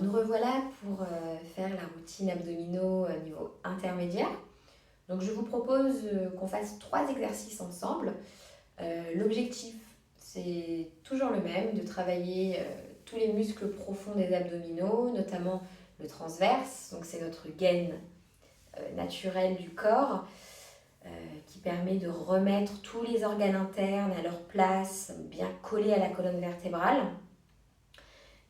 nous revoilà pour faire la routine abdominaux niveau intermédiaire. Donc je vous propose qu'on fasse 3 exercices ensemble. L'objectif, c'est toujours le même, de travailler tous les muscles profonds des abdominaux, notamment le transverse, donc c'est notre gaine naturelle du corps, qui permet de remettre tous les organes internes à leur place, bien collés à la colonne vertébrale.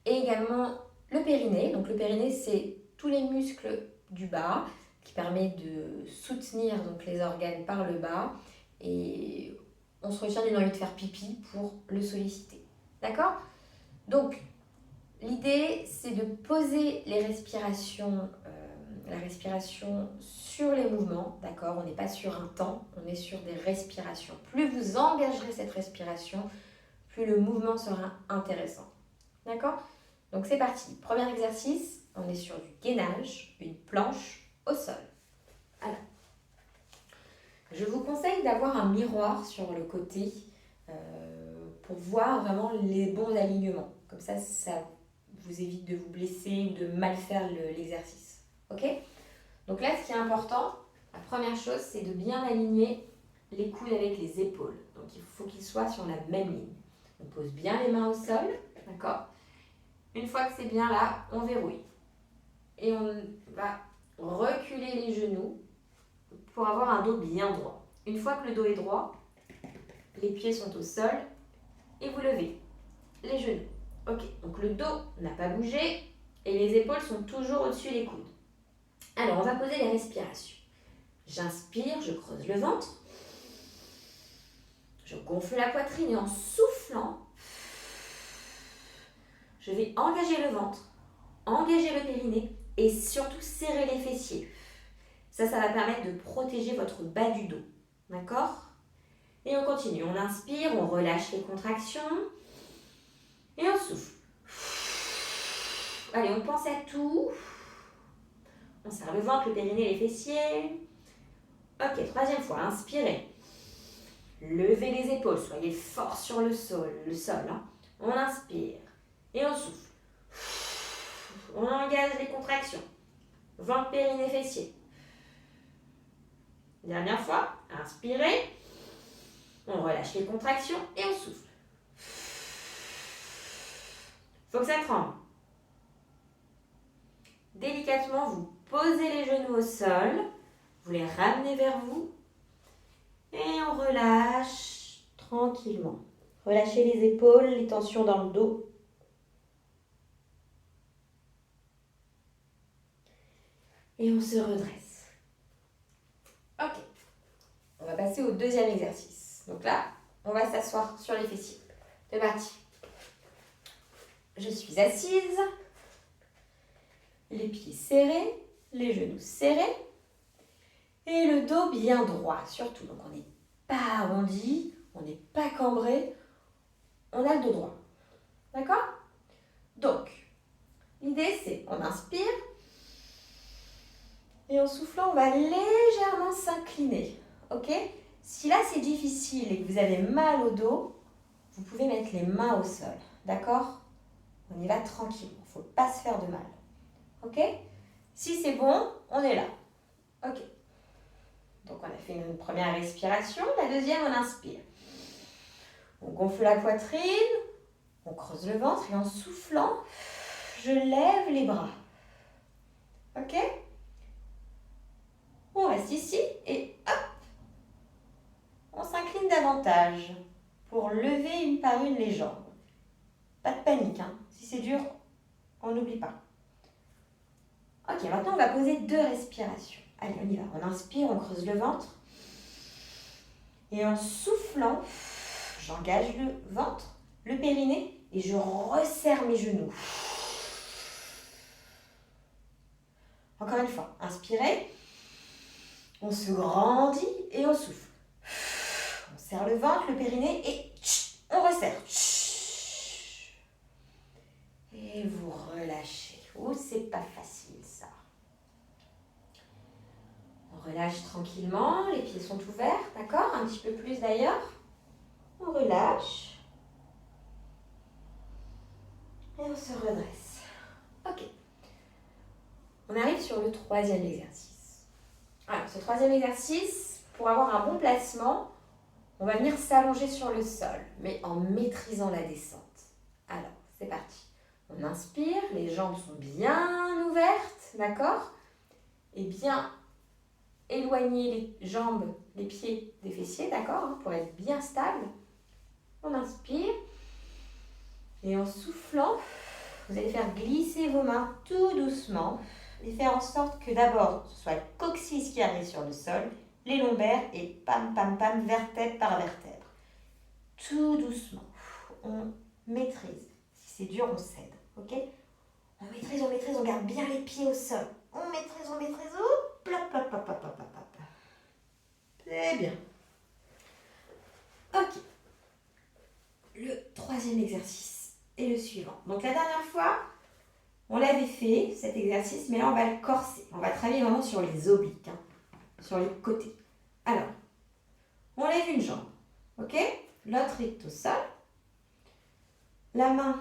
Et également le périnée. Donc le périnée, c'est tous les muscles du bas qui permet de soutenir donc, les organes par le bas. Et on se retient d'une envie de faire pipi pour le solliciter. D'accord ? Donc l'idée, c'est de poser les respirations, la respiration sur les mouvements. D'accord ? On n'est pas sur un temps, on est sur des respirations. Plus vous engagerez cette respiration, plus le mouvement sera intéressant. D'accord ? Donc c'est parti. Premier exercice, on est sur du gainage, une planche au sol. Alors, je vous conseille d'avoir un miroir sur le côté pour voir vraiment les bons alignements. Comme ça vous évite de vous blesser ou de mal faire l'exercice. Ok ? Donc là, ce qui est important, la première chose, c'est de bien aligner les coudes avec les épaules. Donc il faut qu'ils soient sur la même ligne. On pose bien les mains au sol, d'accord ? Une fois que c'est bien là, on verrouille. Et on va reculer les genoux pour avoir un dos bien droit. Une fois que le dos est droit, les pieds sont au sol et vous levez les genoux. Ok, donc le dos n'a pas bougé et les épaules sont toujours au-dessus des coudes. Alors, on va poser les respirations. J'inspire, je creuse le ventre. Je gonfle la poitrine et en soufflant, je vais engager le ventre, engager le périnée et surtout serrer les fessiers. Ça va permettre de protéger votre bas du dos. D'accord ? Et on continue. On inspire, on relâche les contractions et on souffle. Allez, on pense à tout. On serre le ventre, le périnée, les fessiers. Ok, troisième fois, inspirez. Levez les épaules, soyez fort sur le sol. Hein. On inspire et on souffle. On engage les contractions. Ventre, périnée, fessiers. Dernière fois, inspirez. On relâche les contractions et on souffle. Faut que ça tremble. Délicatement, vous posez les genoux au sol. Vous les ramenez vers vous. Et on relâche tranquillement. Relâchez les épaules, les tensions dans le dos. Et on se redresse. Ok. On va passer au deuxième exercice. Donc là, on va s'asseoir sur les fessiers. C'est parti. Je suis assise. Les pieds serrés, les genoux serrés. Et le dos bien droit, surtout. Donc on n'est pas arrondi, on n'est pas cambré. On a le dos droit. D'accord ? Donc, l'idée c'est, on inspire. Et en soufflant, on va légèrement s'incliner. Ok ? Si là c'est difficile et que vous avez mal au dos, vous pouvez mettre les mains au sol. D'accord ? On y va tranquillement. Il ne faut pas se faire de mal. Ok ? Si c'est bon, on est là. Ok. Donc on a fait une première respiration. La deuxième, on inspire. On gonfle la poitrine. On creuse le ventre et en soufflant, je lève les bras. Ok ? On reste ici et hop, on s'incline davantage pour lever une par une les jambes. Pas de panique, hein. Si c'est dur, on n'oublie pas. Ok, maintenant on va poser 2 respirations. Allez, on y va. On inspire, on creuse le ventre. Et en soufflant, j'engage le ventre, le périnée et je resserre mes genoux. Encore une fois, inspirez. On se grandit et on souffle. On serre le ventre, le périnée et on resserre. Et vous relâchez. Oh, c'est pas facile ça. On relâche tranquillement, les pieds sont ouverts, d'accord ? Un petit peu plus d'ailleurs. On relâche. Et on se redresse. Ok. On arrive sur le troisième exercice. Alors, ce troisième exercice, pour avoir un bon placement, on va venir s'allonger sur le sol, mais en maîtrisant la descente. Alors, c'est parti. On inspire, les jambes sont bien ouvertes, d'accord? Et bien éloigner les jambes, les pieds des fessiers, d'accord? Pour être bien stable. On inspire. Et en soufflant, vous allez faire glisser vos mains tout doucement et faire en sorte que d'abord, ce soit le coccyx qui arrive sur le sol, les lombaires et pam, pam, pam, vertèbre par vertèbre. Tout doucement. On maîtrise. Si c'est dur, on cède. Ok? On maîtrise, on garde bien les pieds au sol. On maîtrise, hop, plop, plop, plop, plop, plop, plop. C'est bien. Ok. Le troisième exercice est le suivant. Donc la dernière fois, on l'avait fait, cet exercice, mais là, on va le corser. On va travailler vraiment sur les obliques, sur les côtés. Alors, on lève une jambe, ok? L'autre est au sol. La main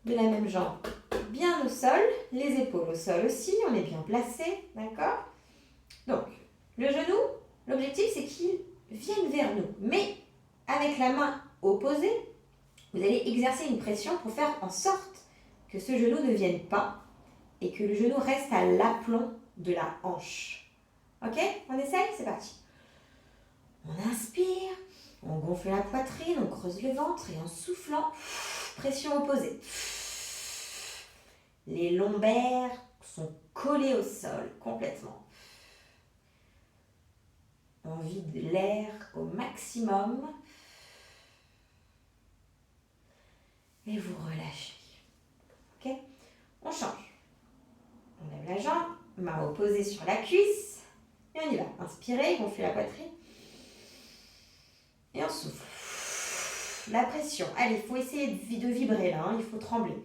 de la même jambe bien au sol, les épaules au sol aussi, on est bien placé, d'accord? Donc, le genou, l'objectif, c'est qu'il vienne vers nous. Mais avec la main opposée, vous allez exercer une pression pour faire en sorte que ce genou ne vienne pas et que le genou reste à l'aplomb de la hanche. Ok? On essaye? C'est parti. On inspire, on gonfle la poitrine, on creuse le ventre et en soufflant, pression opposée. Les lombaires sont collés au sol complètement. On vide l'air au maximum. Et vous relâchez. Ok? On change. On lève la jambe, main opposée sur la cuisse. Et on y va. Inspirez, gonflez la poitrine. Et on souffle. La pression. Allez, il faut essayer de vibrer là. Il faut trembler.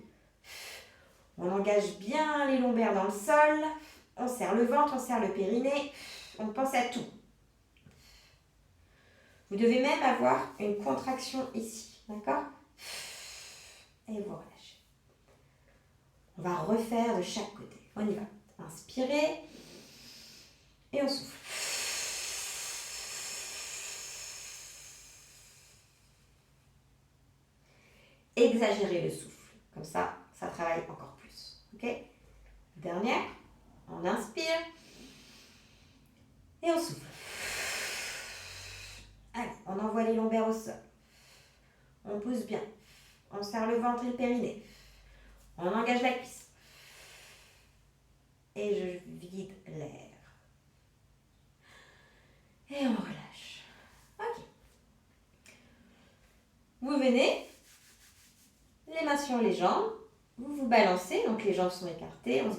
On engage bien les lombaires dans le sol. On serre le ventre, on serre le périnée. On pense à tout. Vous devez même avoir une contraction ici. D'accord? Et vous relâchez. On va refaire de chaque côté. On y va. Inspirez. Et on souffle. Exagérez le souffle. Comme ça, ça travaille encore plus. Ok? Dernière. On inspire. Et on souffle. Allez, on envoie les lombaires au sol. On pousse bien. On serre le ventre et le périnée. On engage la cuisse. Et je vide l'air. Et on relâche. Ok. Vous venez, les mains sur les jambes, vous vous balancez, donc les jambes sont écartées, on se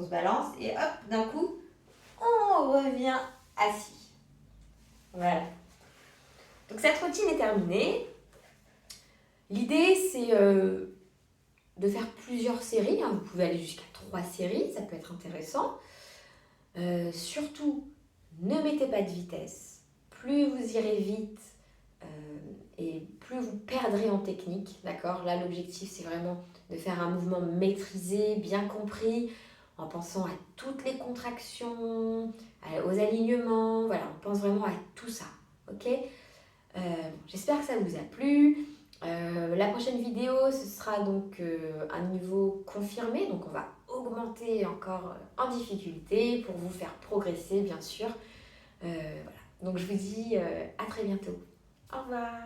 balance, et hop, d'un coup, on revient assis. Voilà. Donc cette routine est terminée. L'idée, c'est de faire plusieurs séries. Vous pouvez aller jusqu'à 3 séries, ça peut être intéressant. Surtout, ne mettez pas de vitesse. Plus vous irez vite et plus vous perdrez en technique. D'accord? Là, l'objectif, c'est vraiment de faire un mouvement maîtrisé, bien compris, en pensant à toutes les contractions, aux alignements. Voilà, on pense vraiment à tout ça. Ok? J'espère que ça vous a plu. La prochaine vidéo, ce sera donc un niveau confirmé, donc on va augmenter encore en difficulté pour vous faire progresser bien sûr. Voilà. Donc je vous dis à très bientôt. Au revoir.